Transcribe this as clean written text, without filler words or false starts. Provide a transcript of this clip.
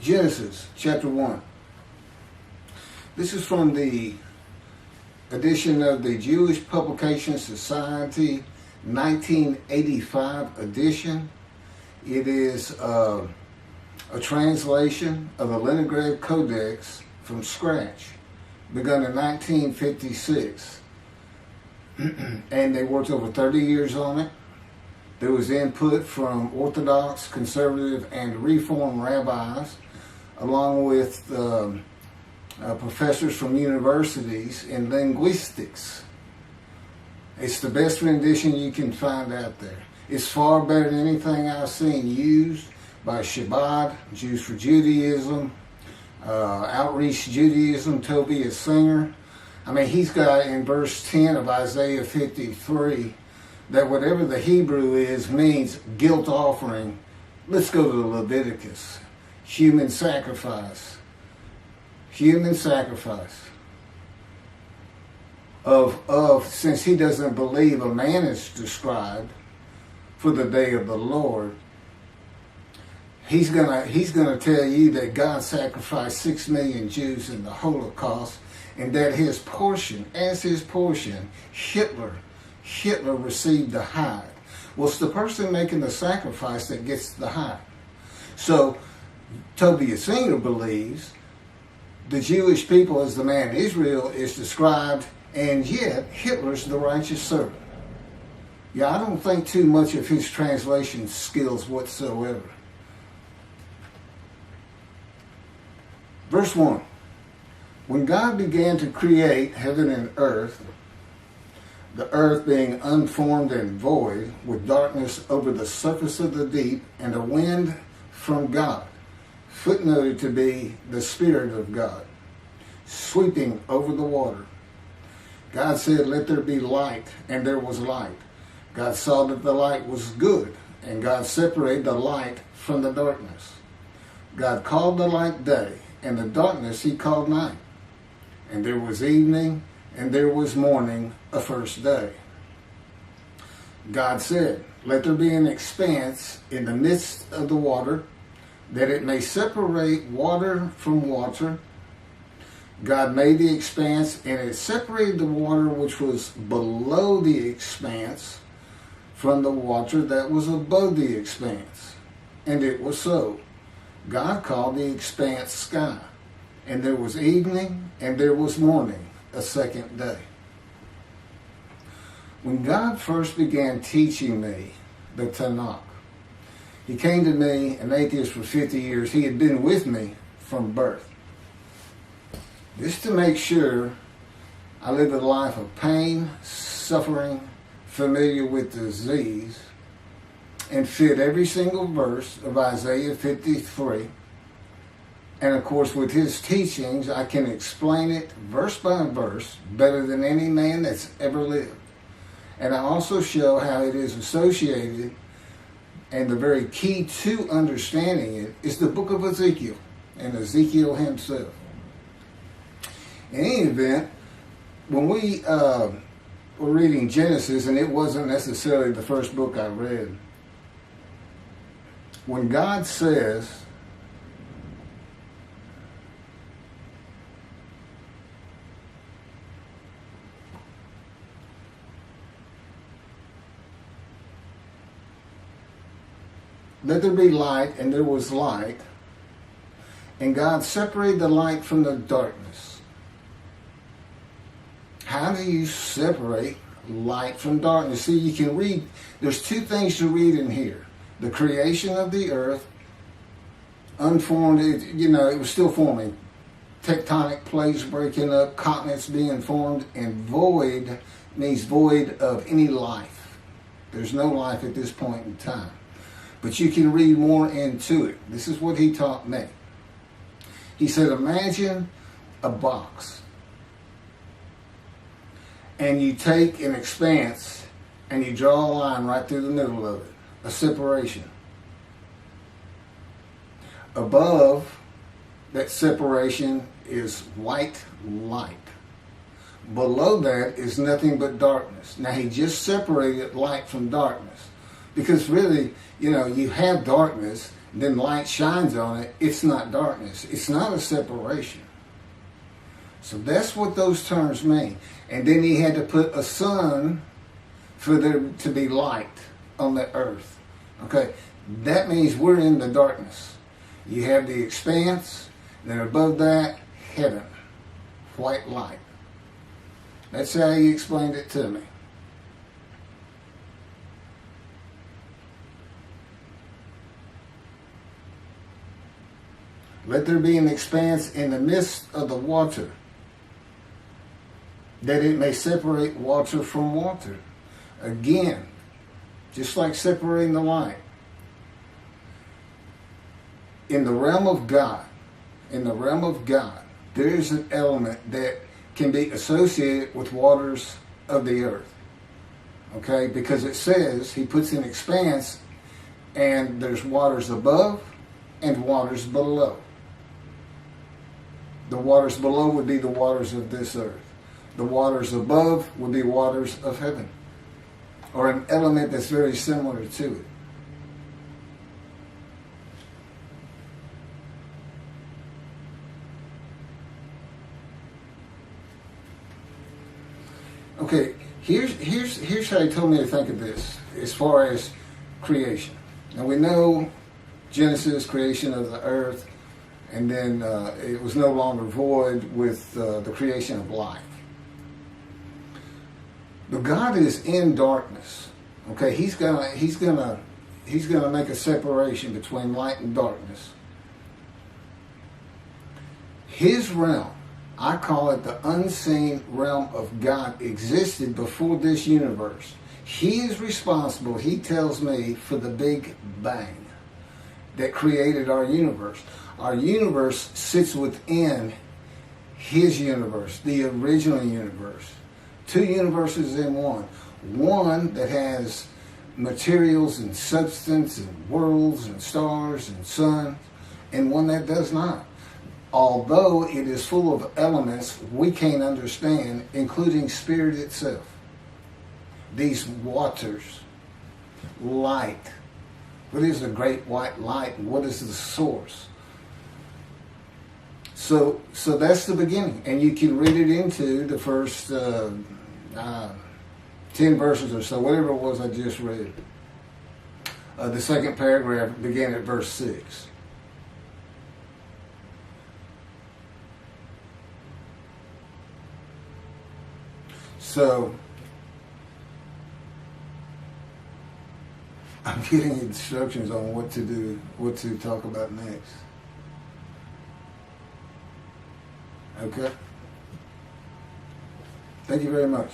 Genesis chapter 1. This is from the edition of the Jewish Publication Society 1985 edition. It is a translation of the Leningrad Codex from scratch, begun in 1956. And they worked over 30 years on it. There was input from Orthodox, Conservative, and Reform rabbis, along with professors from universities in linguistics. It's the best rendition you can find out there. It's far better than anything I've seen used by Shabbat, Jews for Judaism, Outreach Judaism, Tobias Singer. I mean, he's got in verse 10 of Isaiah 53 that whatever the Hebrew is means guilt offering. Let's go to Leviticus. Human sacrifice. Human sacrifice. Since he doesn't believe a man is described for the day of the Lord, he's gonna tell you that God sacrificed 6 million Jews in the Holocaust, and that his portion, Hitler received the hide. Well, it's the person making the sacrifice that gets the hide. So Tobias Singer believes the Jewish people as the man Israel is described, and yet Hitler's the righteous servant. Yeah, I don't think too much of his translation skills whatsoever. Verse 1. When God began to create heaven and earth, the earth being unformed and void, with darkness over the surface of the deep, and a wind from God, footnoted to be the Spirit of God, sweeping over the water. God said, "Let there be light," and there was light. God saw that the light was good, and God separated the light from the darkness. God called the light day, and the darkness he called night. And there was evening, and there was morning, a first day. God said, "Let there be an expanse in the midst of the water, that it may separate water from water." God made the expanse, and it separated the water which was below the expanse from the water that was above the expanse. And it was so. God called the expanse sky. And there was evening, and there was morning, a second day. When God first began teaching me the Tanakh, he came to me, an atheist for 50 years. He had been with me from birth, just to make sure I lived a life of pain, suffering, familiar with disease, and fit every single verse of Isaiah 53. And of course, with his teachings, I can explain it verse by verse better than any man that's ever lived. And I also show how it is associated, and the very key to understanding it is the book of Ezekiel and Ezekiel himself. In any event, when we were reading Genesis, and it wasn't necessarily the first book I read, when God says, "Let there be light," and there was light, and God separated the light from the darkness. How do you separate light from darkness? See, you can read, there's two things to read in here. The creation of the earth, unformed, it was still forming. Tectonic plates breaking up, continents being formed, and void means void of any life. There's no life at this point in time. But you can read more into it. This is what he taught me. He said, imagine a box. And you take an expanse and you draw a line right through the middle of it. A separation. Above that separation is white light. Below that is nothing but darkness. Now he just separated light from darkness. Because really, you have darkness, then light shines on it. It's not darkness. It's not a separation. So that's what those terms mean. And then he had to put a sun for there to be light on the earth. Okay, that means we're in the darkness. You have the expanse, and then above that, heaven, white light. That's how he explained it to me. Let there be an expanse in the midst of the water, that it may separate water from water. Again, just like separating the light. In the realm of God, there is an element that can be associated with waters of the earth. Okay, because it says he puts an expanse and there's waters above and waters below. The waters below would be the waters of this earth. The waters above would be waters of heaven, or an element that's very similar to it. Okay, here's how he told me to think of this as far as creation. Now we know Genesis, creation of the earth, and then it was no longer void with the creation of life. But God is in darkness. Okay, He's gonna make a separation between light and darkness. His realm, I call it the unseen realm of God, existed before this universe. He is responsible, he tells me, for the Big Bang that created our universe. Our universe sits within his universe, the original universe. Two universes in one. One that has materials and substance and worlds and stars and suns, and one that does not. Although it is full of elements we can't understand, including spirit itself. These waters, light. What is the great white light? What is the source? So that's the beginning. And you can read it into the first 10 verses or so, whatever it was I just read. The second paragraph began at verse 6. So, I'm getting instructions on what to do, what to talk about next. Okay? Thank you very much.